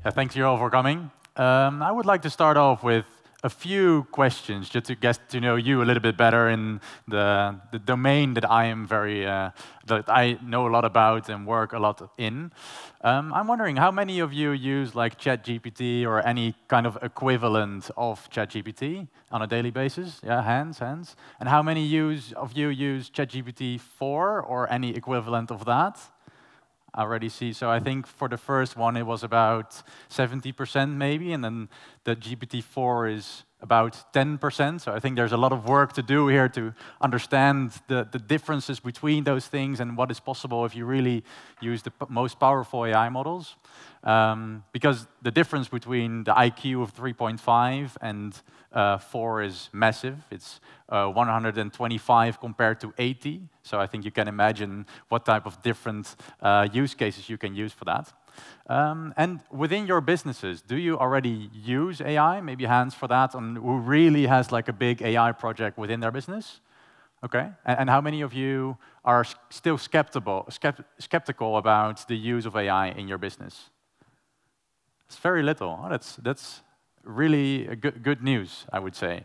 Yeah, thanks you all for coming. I would like to start off with a few questions just to get to know you a little bit better in the domain that I am that I know a lot about and work a lot in. I'm wondering how many of you use like ChatGPT or any kind of equivalent of ChatGPT on a daily basis? Yeah, hands. And how many of you use ChatGPT 4 or any equivalent of that? I already see. So I think for the first one, it was about 70% maybe, and then the GPT-4 is about 10%. So I think there's a lot of work to do here to understand the differences between those things and what is possible if you really use the most powerful AI models. Because the difference between the IQ of 3.5 and 4 is massive. It's 125 compared to 80. So I think you can imagine what type of different use cases you can use for that. And within your businesses, do you already use AI? Maybe hands for that, on who really has like a big AI project within their business? Okay. And how many of you are still skeptical about the use of AI in your business? It's very little. Oh, that's really good news, I would say.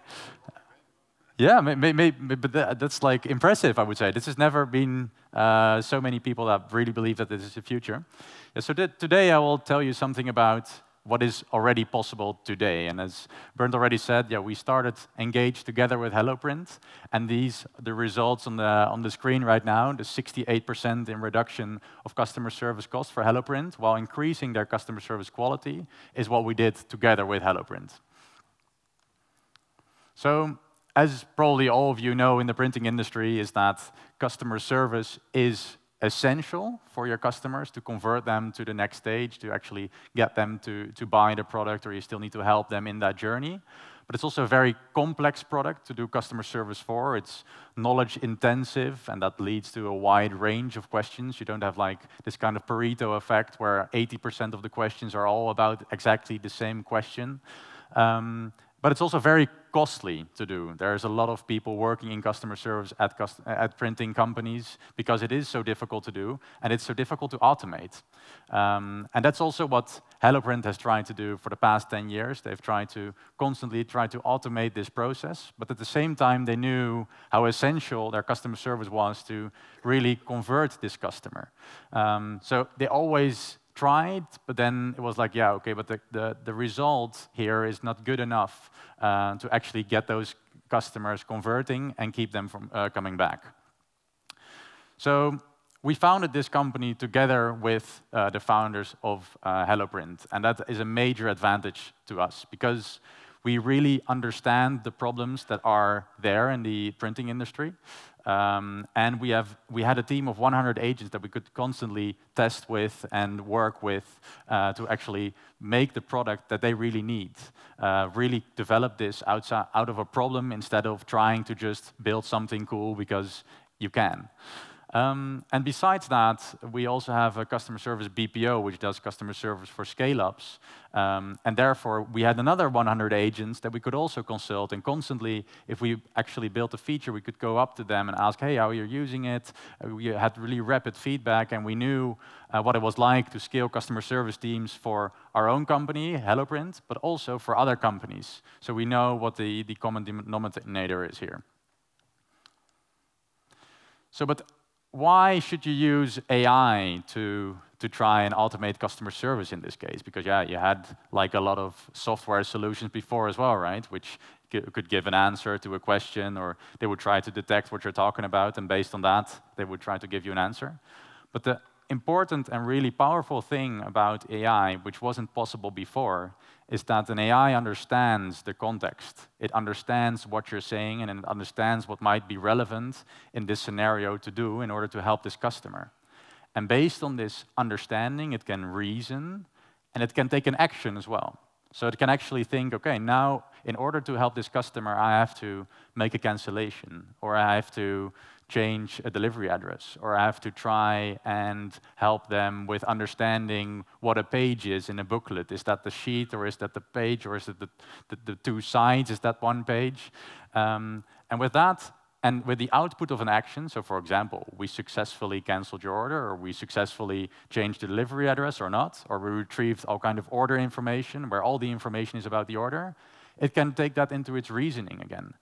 Yeah, but that's like impressive, I would say. This has never been so many people that really believe that this is the future. Yeah, so today I will tell you something about what is already possible today. And as Bernd already said, yeah, we started Engaige together with HelloPrint, and the results on the screen right now, the 68% in reduction of customer service costs for HelloPrint, while increasing their customer service quality, is what we did together with HelloPrint. So, as probably all of you know in the printing industry, is that customer service is essential for your customers to convert them to the next stage, to actually get them to buy the product, or you still need to help them in that journey. But it's also a very complex product to do customer service for. It's knowledge intensive, and that leads to a wide range of questions. You don't have like this kind of Pareto effect where 80% of the questions are all about exactly the same question. But it's also very costly to do. There's a lot of people working in customer service at printing companies because it is so difficult to do, and it's so difficult to automate. And that's also what HelloPrint has tried to do for the past 10 years. They've constantly tried to automate this process, but at the same time, they knew how essential their customer service was to really convert this customer. So they always tried, but then it was like, yeah, okay, but the result here is not good enough to actually get those customers converting and keep them from coming back. So we founded this company together with the founders of HelloPrint, and that is a major advantage to us because we really understand the problems that are there in the printing industry. And we had a team of 100 agents that we could constantly test with and work with to actually make the product that they really need. Really develop this out of a problem instead of trying to just build something cool because you can. And besides that, we also have a customer service BPO, which does customer service for scale-ups. And therefore, we had another 100 agents that we could also consult. And constantly, if we actually built a feature, we could go up to them and ask, hey, how are you using it? We had really rapid feedback, and we knew what it was like to scale customer service teams for our own company, HelloPrint, but also for other companies. So we know what the common denominator is here. So, but why should you use AI to try and automate customer service in this case? Because yeah, you had like a lot of software solutions before as well, right? Which could give an answer to a question, or they would try to detect what you're talking about, and based on that, they would try to give you an answer. But the important and really powerful thing about AI, which wasn't possible before, is that an AI understands the context. It understands what you're saying, and it understands what might be relevant in this scenario to do in order to help this customer. And based on this understanding, it can reason, and it can take an action as well. So it can actually think, okay, now in order to help this customer, I have to make a cancellation, or I have to change a delivery address, or I have to try and help them with understanding what a page is in a booklet. Is that the sheet, or is that the page, or is it the two sides? Is that one page? And with that, And with the output of an action, so for example, we successfully canceled your order, or we successfully changed the delivery address or not, or we retrieved all kind of order information where all the information is about the order, it can take that into its reasoning again.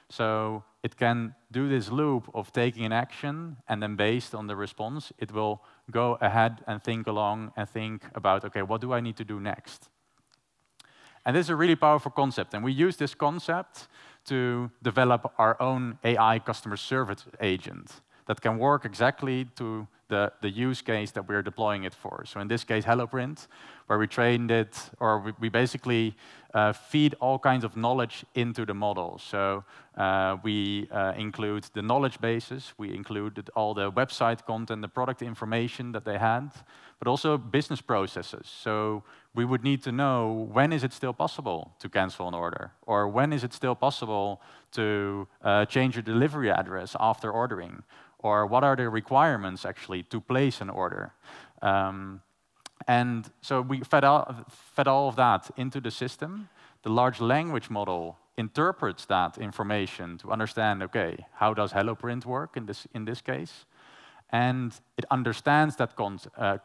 So it can do this loop of taking an action, and then based on the response, it will go ahead and think along and think about, okay, what do I need to do next? And this is a really powerful concept, and we use this concept to develop our own AI customer service agent that can work exactly to the use case that we're deploying it for. So in this case, HelloPrint, where we trained it, or we basically feed all kinds of knowledge into the model. So we include the knowledge bases, we included all the website content, the product information that they had, but also business processes. So we would need to know, when is it still possible to cancel an order? Or when is it still possible to change your delivery address after ordering? Or what are the requirements, actually, to place an order? And so we fed all of that into the system. The large language model interprets that information to understand, okay, how does HelloPrint work in this case? And it understands that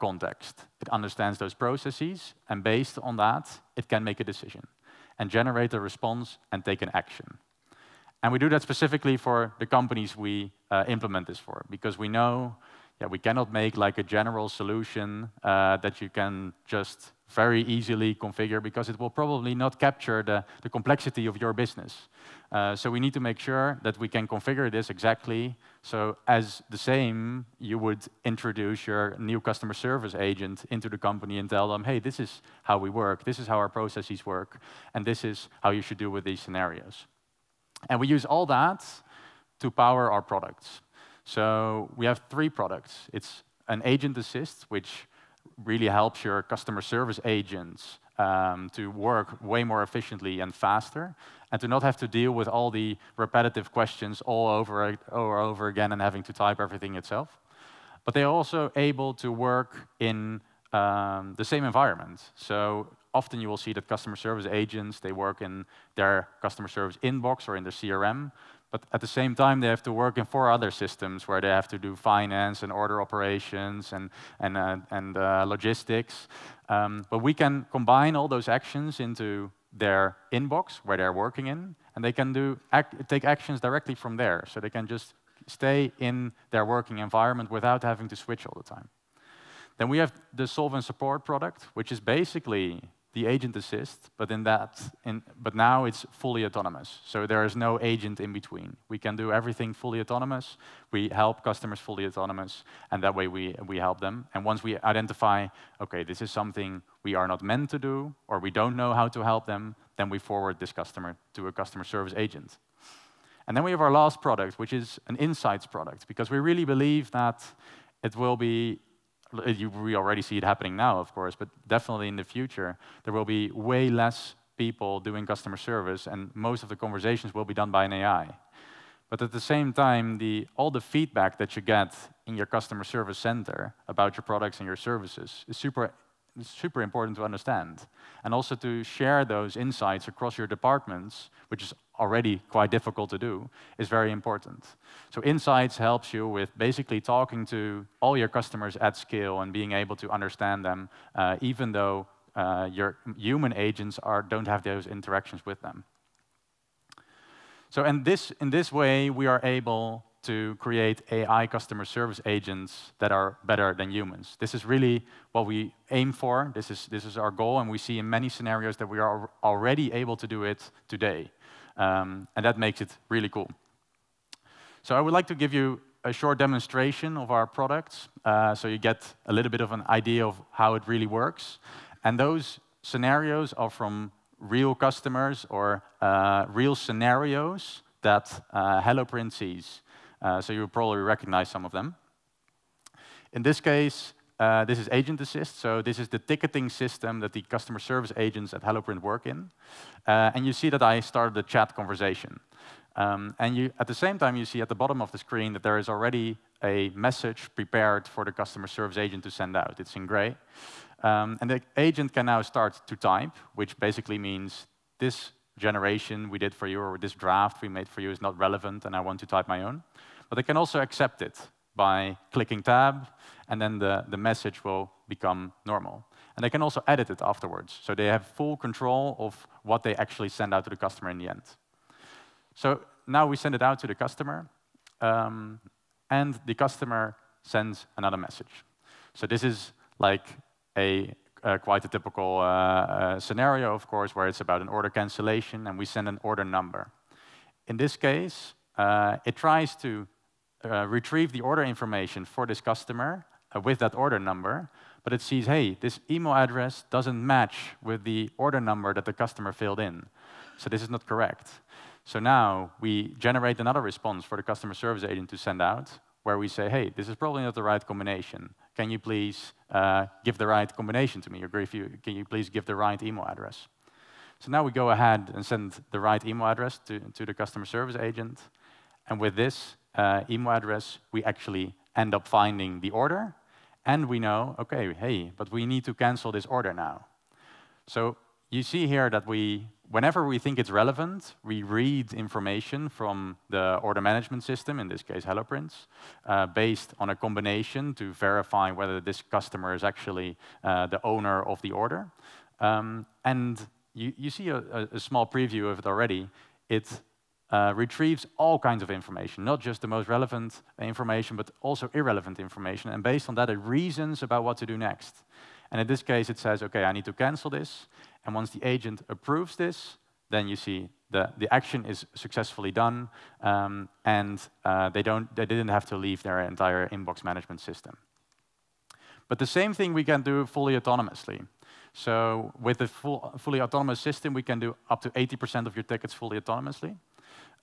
context. It understands those processes, and based on that, it can make a decision and generate a response and take an action. And we do that specifically for the companies we implement this for, because we know we cannot make like a general solution that you can just very easily configure, because it will probably not capture the complexity of your business. So we need to make sure that we can configure this exactly, so as the same, you would introduce your new customer service agent into the company and tell them, hey, this is how we work, this is how our processes work, and this is how you should do with these scenarios. And we use all that to power our products. So we have 3 products. It's an agent assist, which really helps your customer service agents to work way more efficiently and faster, and to not have to deal with all the repetitive questions all over again and having to type everything itself. But they're also able to work in the same environment. So often you will see that customer service agents, they work in their customer service inbox or in their CRM, but at the same time they have to work in 4 other systems where they have to do finance and order operations and logistics. But we can combine all those actions into their inbox where they're working in, and they can take actions directly from there. So they can just stay in their working environment without having to switch all the time. Then we have the Solve and Support product, which is basically the agent assist, but now it's fully autonomous. So there is no agent in between. We can do everything fully autonomous. We help customers fully autonomous, and that way we help them. And once we identify, okay, this is something we are not meant to do, or we don't know how to help them, then we forward this customer to a customer service agent. And then we have our last product, which is an insights product, because we really believe that it will be, we already see it happening now, of course, but definitely in the future, there will be way less people doing customer service, and most of the conversations will be done by an AI. But at the same time, all the feedback that you get in your customer service center about your products and your services is super important to understand. And also to share those insights across your departments, which is already quite difficult to do, is very important. So insights helps you with basically talking to all your customers at scale and being able to understand them, even though your human agents don't have those interactions with them. So in this way, we are able to create AI customer service agents that are better than humans. This is really what we aim for. This is our goal, and we see in many scenarios that we are already able to do it today. And that makes it really cool. So I would like to give you a short demonstration of our products, so you get a little bit of an idea of how it really works. And those scenarios are from real customers or real scenarios that HelloPrint sees. So you'll probably recognize some of them. In this case, this is Agent Assist. So this is the ticketing system that the customer service agents at HelloPrint work in. And you see that I started a chat conversation. And at the same time, you see at the bottom of the screen that there is already a message prepared for the customer service agent to send out. It's in gray. And the agent can now start to type, which basically means this generation we did for you or this draft we made for you is not relevant and I want to type my own. But they can also accept it by clicking tab, and then the message will become normal. And they can also edit it afterwards, so they have full control of what they actually send out to the customer in the end. So now we send it out to the customer, and the customer sends another message. So this is like quite a typical scenario, of course, where it's about an order cancellation, and we send an order number. In this case, it tries to retrieve the order information for this customer with that order number, but it sees, hey, this email address doesn't match with the order number that the customer filled in. So this is not correct. So now we generate another response for the customer service agent to send out, where we say, hey, this is probably not the right combination. Can you please give the right combination to me? Or can you please give the right email address? So now we go ahead and send the right email address to the customer service agent. And with this email address, we actually end up finding the order. And we know, OK, hey, but we need to cancel this order now. So you see here that whenever we think it's relevant, we read information from the order management system, in this case HelloPrint, based on a combination to verify whether this customer is actually the owner of the order. And you see a small preview of it already. It retrieves all kinds of information, not just the most relevant information, but also irrelevant information. And based on that, it reasons about what to do next. And in this case, it says, OK, I need to cancel this. And once the agent approves this, then you see the action is successfully done, and they didn't have to leave their entire inbox management system. But the same thing we can do fully autonomously. So with a fully autonomous system, we can do up to 80% of your tickets fully autonomously.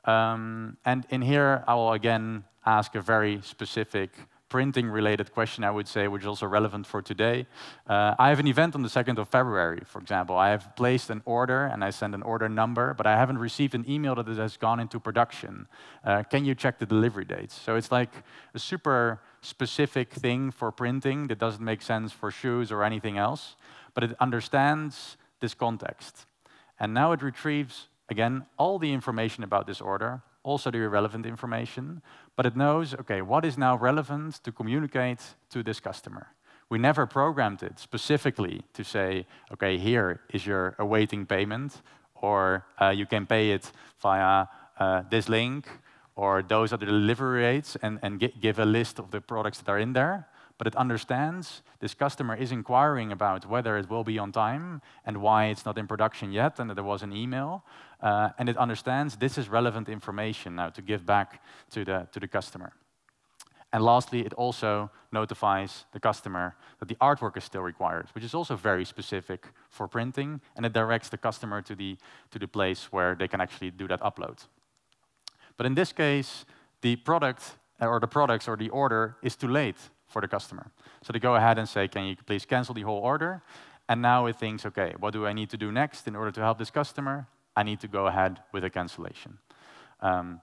And in here, I will again ask a very specific printing-related question, I would say, which is also relevant for today. I have an event on the 2nd of February, for example. I have placed an order, and I send an order number, but I haven't received an email that it has gone into production. Can you check the delivery dates? So it's like a super specific thing for printing that doesn't make sense for shoes or anything else, but it understands this context. And now it retrieves, again, all the information about this order, also the irrelevant information, but it knows, OK, what is now relevant to communicate to this customer? We never programmed it specifically to say, OK, here is your awaiting payment, or you can pay it via this link, or those are the delivery rates, and give a list of the products that are in there. But it understands this customer is inquiring about whether it will be on time and why it's not in production yet, and that there was an email. And it understands this is relevant information now to give back to the customer. And lastly, it also notifies the customer that the artwork is still required, which is also very specific for printing, and it directs the customer to the place where they can actually do that upload. But in this case, the product or the products or the order is too late for the customer. So they go ahead and say, can you please cancel the whole order? And now it thinks, OK, what do I need to do next in order to help this customer? I need to go ahead with a cancellation.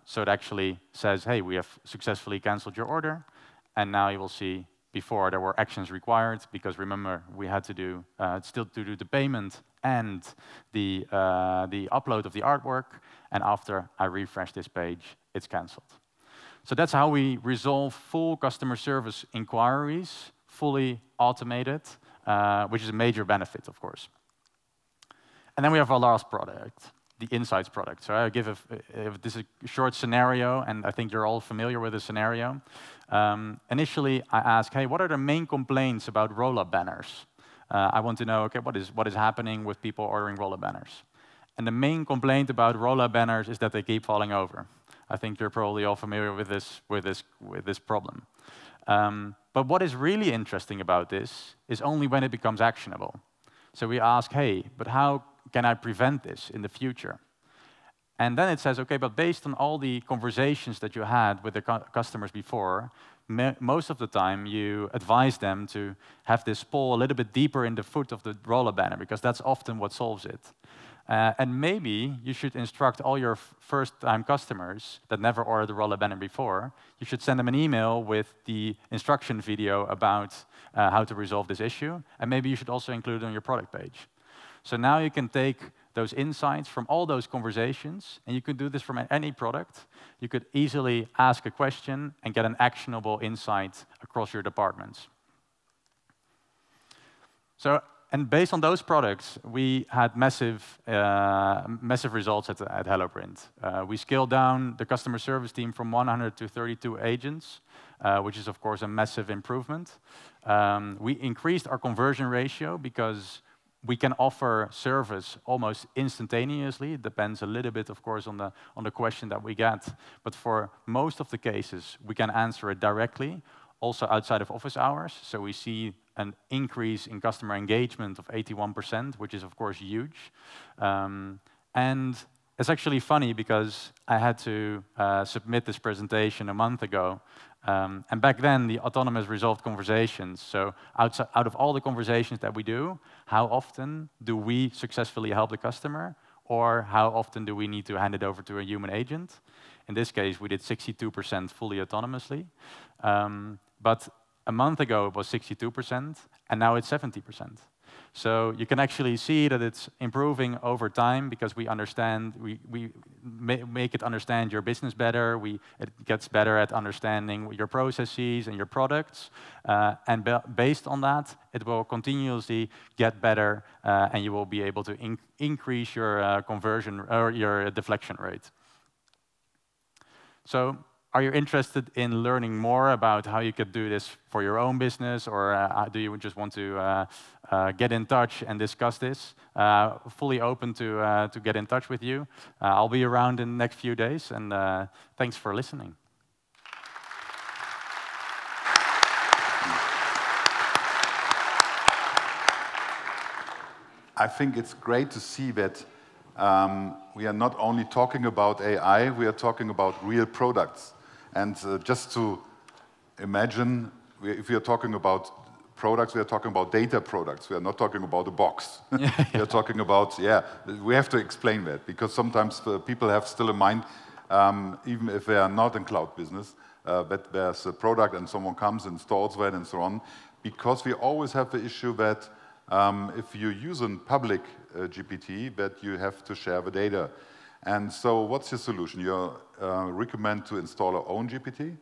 So it actually says, hey, we have successfully canceled your order. And now you will see before there were actions required, because remember, we had to do still to do the payment and the upload of the artwork. And after I refresh this page, it's canceled. So that's how we resolve full customer service inquiries, fully automated, which is a major benefit, of course. And then we have our last product, the insights product. So I give this is a short scenario, and I think you're all familiar with the scenario. Initially, I ask, hey, what are the main complaints about roll-up banners? I want to know, okay, what is happening with people ordering roll-up banners? And the main complaint about roll-up banners is that they keep falling over. I think you're probably all familiar with this problem. But what is really interesting about this is only when it becomes actionable. So we ask, hey, but how can I prevent this in the future? And then it says, okay, but based on all the conversations that you had with the customers before, most of the time you advise them to have this pull a little bit deeper in the foot of the roller banner, because that's often what solves it. And maybe you should instruct all your first-time customers that never ordered the roller banner before, you should send them an email with the instruction video about how to resolve this issue. And maybe you should also include it on your product page. So now you can take those insights from all those conversations, and you could do this from any product. You could easily ask a question and get an actionable insight across your departments. So, and based on those products, we had massive results at HelloPrint. We scaled down the customer service team from 100 to 32 agents, which is, of course, a massive improvement. We increased our conversion ratio because we can offer service almost instantaneously. It depends a little bit, of course, on the question that we get. But for most of the cases, we can answer it directly, also outside of office hours. So we see an increase in customer engagement of 81%, which is, of course, huge. And it's actually funny because I had to submit this presentation a month ago. And back then, the autonomous resolved conversations, so out of all the conversations that we do, how often do we successfully help the customer? Or how often do we need to hand it over to a human agent? In this case, we did 62% fully autonomously. But a month ago, it was 62%, and now it's 70%. So you can actually see that it's improving over time because we understand, we make it understand your business better. It gets better at understanding your processes and your products. And based on that, it will continuously get better, and you will be able to increase your conversion or your deflection rate. So, are you interested in learning more about how you could do this for your own business, or do you just want to get in touch and discuss this? Fully open to get in touch with you. I'll be around in the next few days, and thanks for listening. I think it's great to see that we are not only talking about AI, we are talking about real products. And just to imagine, if we are talking about products, we are talking about data products. We are not talking about a box. We are talking about, we have to explain that, because sometimes people have still in mind, even if they are not in cloud business, that there's a product and someone comes, installs that and so on. Because we always have the issue that if you use a public GPT, that you have to share the data. And so what's your solution? You recommend to install our own GPT?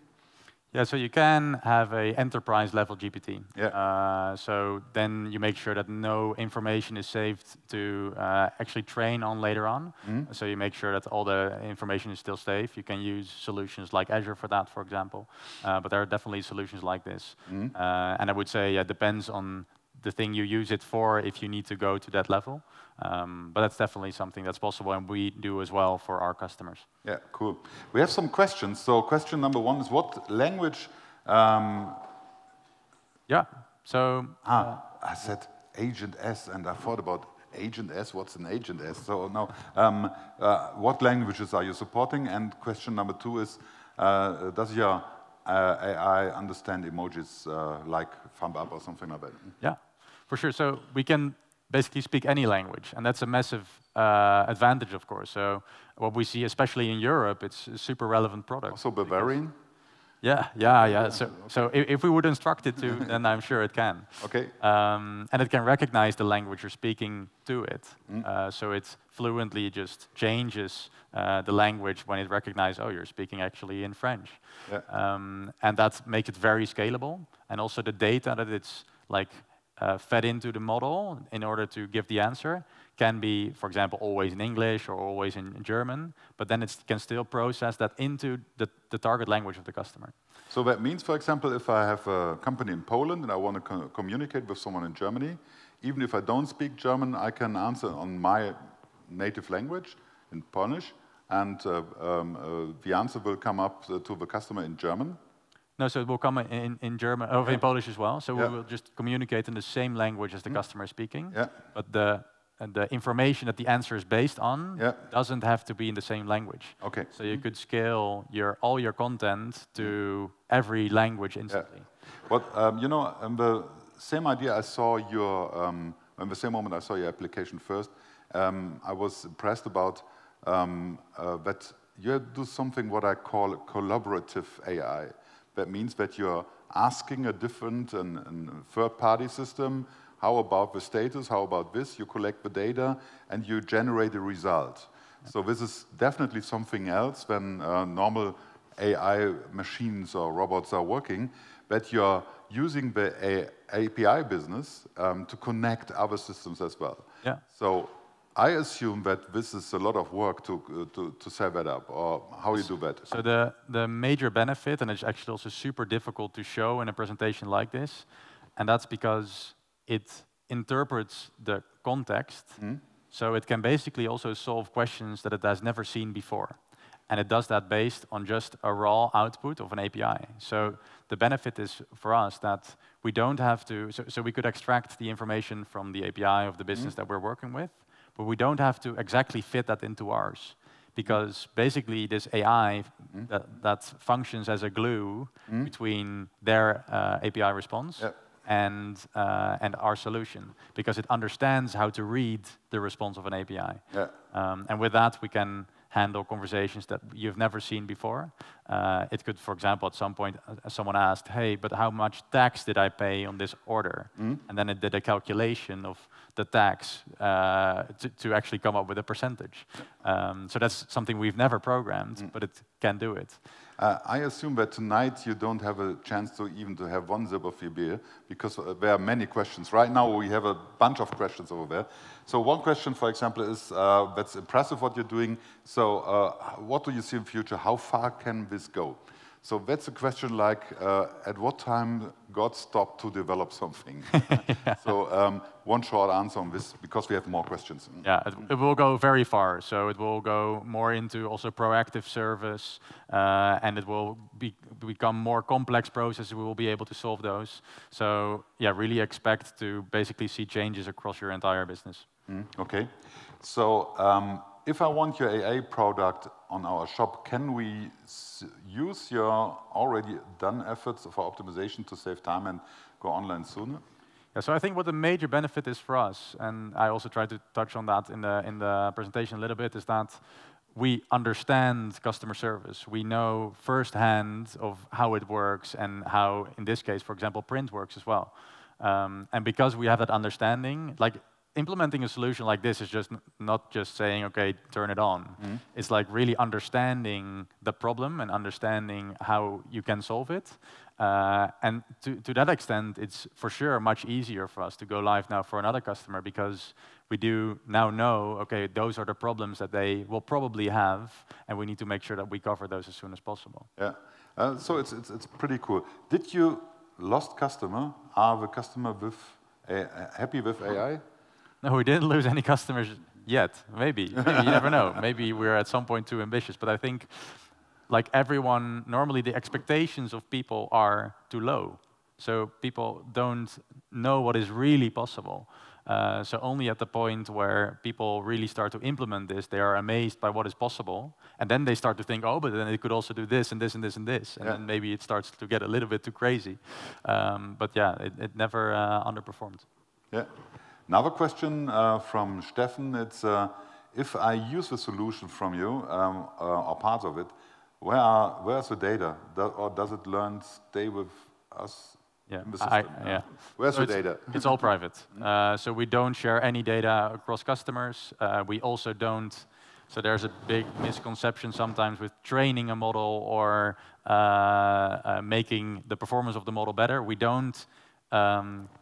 Yeah, so you can have an enterprise-level GPT. Yeah. So then you make sure that no information is saved to actually train on later on. Mm-hmm. So you make sure that all the information is still safe. You can use solutions like Azure for that, for example. But there are definitely solutions like this. Mm-hmm. And I would say it depends on the thing you use it for if you need to go to that level. But that's definitely something that's possible, and we do as well for our customers. Yeah, cool. We have some questions. So question number one is, what language... Yeah, so... I said Agent S, and I thought about Agent S. What's an Agent S? So now, what languages are you supporting? And question number two is, does your AI understand emojis like thumb up or something like that? Yeah, for sure. So we can basically speak any language, and that's a massive advantage, of course. So what we see, especially in Europe, it's a super relevant product. Also Bavarian? Yeah. So if we would instruct it to, then I'm sure it can. Okay. And it can recognize the language you're speaking to it. So it fluently just changes the language when it recognizes, oh, you're speaking actually in French. Yeah. And that makes it very scalable. And also the data that it's like fed into the model in order to give the answer can be, for example, always in English or always in German, but then it can still process that into the target language of the customer. So that means, for example, if I have a company in Poland and I want to communicate with someone in Germany, even if I don't speak German, I can answer on my native language, in Polish, and the answer will come up to the customer in German. No, so it will come in German, or in Polish as well. So we will just communicate in the same language as the customer is speaking. Yeah. But the information that the answer is based on doesn't have to be in the same language. Okay. So you could scale all your content to every language instantly. But the same idea I saw in the same moment I saw your application first, I was impressed about that you do something what I call collaborative AI. That means that you're asking a different third-party system how about the status, how about this? You collect the data and you generate a result. So this is definitely something else than normal AI machines or robots are working, but you're using the API business to connect other systems as well. Yeah. So I assume that this is a lot of work to set that up, or how you do that. So the major benefit, and it's actually also super difficult to show in a presentation like this, and that's because it interprets the context, so it can basically also solve questions that it has never seen before. And it does that based on just a raw output of an API. So the benefit is for us that we don't have to, so we could extract the information from the API of the business that we're working with, but we don't have to exactly fit that into ours. Because basically this AI that functions as a glue between their API response and our solution, because it understands how to read the response of an API. And with that, we can handle conversations that you've never seen before. It could, for example, at some point, someone asked, hey, but how much tax did I pay on this order? And then it did a calculation of the tax to actually come up with a percentage. So that's something we've never programmed, but it can do it. I assume that tonight you don't have a chance to even to have one sip of your beer, because there are many questions. Right now we have a bunch of questions over there. So one question, for example, is that's impressive what you're doing. So what do you see in the future? How far can this go? So that's a question like, at what time God stopped to develop something? So one short answer on this, because we have more questions. Yeah, it will go very far. So it will go more into also proactive service, and it will become more complex processes. We will be able to solve those. So yeah, really expect to basically see changes across your entire business. Okay. So if I want your AI product on our shop, can we use your already done efforts for optimization to save time and go online sooner? Yeah, so I think what the major benefit is for us, and I also tried to touch on that in the presentation a little bit, is that we understand customer service. We know firsthand of how it works and how, in this case, for example, print works as well. And because we have that understanding, like, implementing a solution like this is just not just saying, okay, turn it on. It's like really understanding the problem and understanding how you can solve it. And to that extent, it's for sure much easier for us to go live now for another customer, because we do now know, okay, those are the problems that they will probably have, and we need to make sure that we cover those as soon as possible. Yeah, so it's pretty cool. Did you lost customer? Are the customer happy with AI? No, we didn't lose any customers yet. Maybe you never know. Maybe we're at some point too ambitious. But I think, like everyone, normally the expectations of people are too low. So people don't know what is really possible. So only at the point where people really start to implement this, they are amazed by what is possible. And then they start to think, oh, but then it could also do this and this and this and this. And then maybe it starts to get a little bit too crazy. But yeah, it never underperformed. Yeah. Another question from Steffen, it's if I use the solution from you, or parts of it, where's the data? Or does it stay with us in the system? Where's the data? It's all private. So we don't share any data across customers. We also don't, so there's a big misconception sometimes with training a model or making the performance of the model better. We don't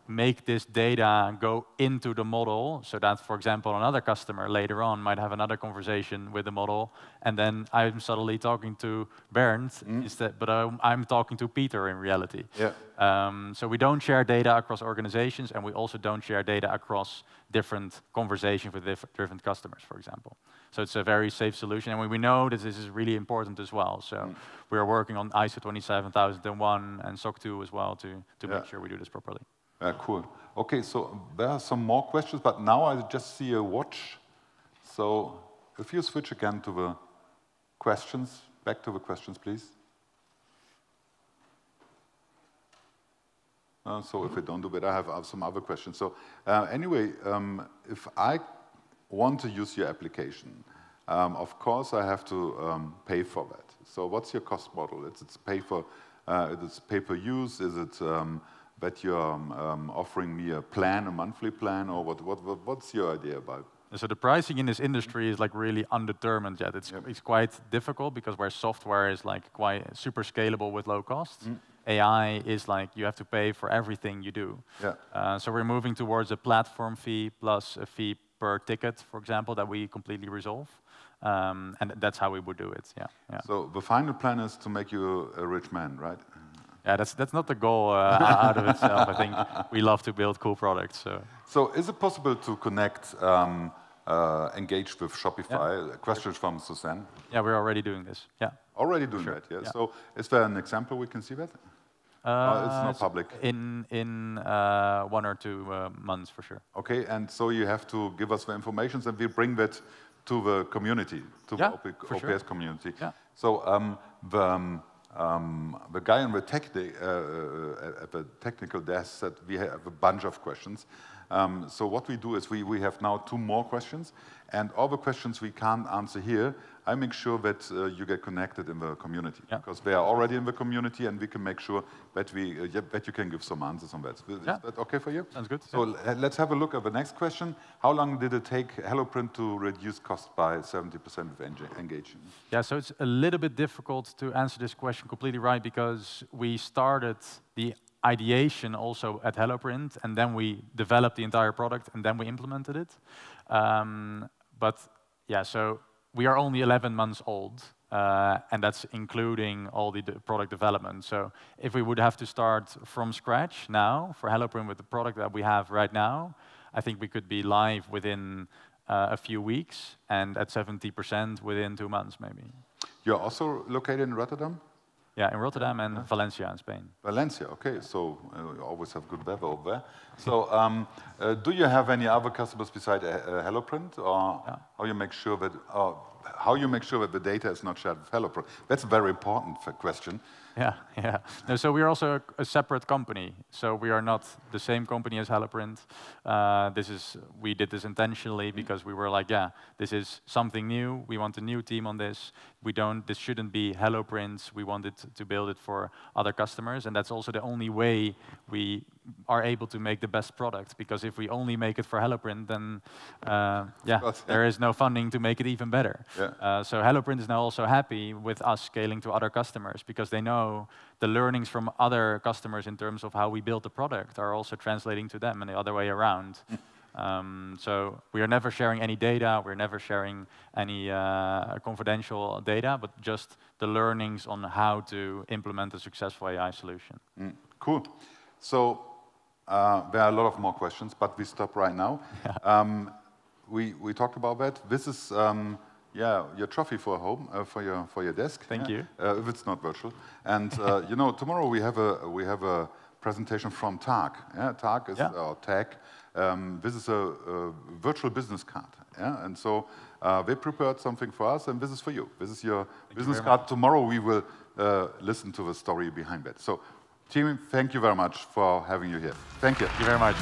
make this data go into the model, so that, for example, another customer later on might have another conversation with the model, and then I'm suddenly talking to Bernd instead, but I'm talking to Peter in reality. So we don't share data across organizations, and we also don't share data across different conversations with different customers, for example. So it's a very safe solution, and we know that this is really important as well. So we are working on ISO 27001 and SOC 2 as well to make sure we do this properly. Cool. Okay, so there are some more questions, but now I just see a watch. So if you switch again to the questions, back to the questions, please. So if we don't do that, I have some other questions. So anyway, if I want to use your application, of course I have to pay for that. So what's your cost model? It's pay per use? Is it that you're offering me a plan, a monthly plan, or what's your idea about? So the pricing in this industry is like really undetermined yet. It's quite difficult because where software is like quite super scalable with low cost, AI is like you have to pay for everything you do. Yeah. So we're moving towards a platform fee plus a fee per ticket, for example, that we completely resolve. And that's how we would do it, yeah. So the final plan is to make you a rich man, right? Yeah, that's not the goal out of itself. I think we love to build cool products. So is it possible to connect Engage with Shopify? Yeah. Questions from Suzanne. Yeah, we're already doing this, yeah. Already doing that, yeah? So is there an example we can see that? It's not public. In 1 or 2 months, for sure. Okay, and so you have to give us the information, and we bring that to the community, to the OPS community. Yeah. So the guy on the at the technical desk said we have a bunch of questions. So what we do is we have now 2 more questions, and all the questions we can't answer here, I make sure that you get connected in the community, because they are already in the community, and we can make sure that that you can give some answers on that. Is that okay for you? Sounds good. So let's have a look at the next question. How long did it take HelloPrint to reduce cost by 70% with Engage? Yeah, so it's a little bit difficult to answer this question completely right, because we started the ideation also at HelloPrint, and then we developed the entire product, and then we implemented it. But yeah, so we are only 11 months old, and that's including all the product development. So if we would have to start from scratch now for HelloPrint with the product that we have right now, I think we could be live within a few weeks, and at 70% within 2 months, maybe. You're also located in Rotterdam? Yeah, in Rotterdam and Valencia in Spain. Valencia, okay. So you always have good weather over there. So do you have any other customers beside HelloPrint, or how you make sure that the data is not shared with HelloPrint? That's a very important question. Yeah. No, so we're also a separate company. So we are not the same company as HelloPrint. We did this intentionally because we were like, this is something new. We want a new team on this. This shouldn't be HelloPrint. We wanted to build it for other customers, and that's also the only way we are able to make the best product. Because if we only make it for HelloPrint, then there is no funding to make it even better. Yeah. So HelloPrint is now also happy with us scaling to other customers, because they know the learnings from other customers in terms of how we build the product are also translating to them, and the other way around. So we are never sharing any data, we're never sharing any confidential data, but just the learnings on how to implement a successful AI solution. Cool. So there are a lot of more questions, but we stop right now. We talked about that. This is your trophy for home, for your desk. Thank you. If it's not virtual. And tomorrow we have a presentation from TAG. TAG is our tag. This is a virtual business card. And so they prepared something for us, and this is for you. This is your business card. Tomorrow we will listen to the story behind that. So, Tijmen, thank you very much for having you here. Thank you. Thank you very much.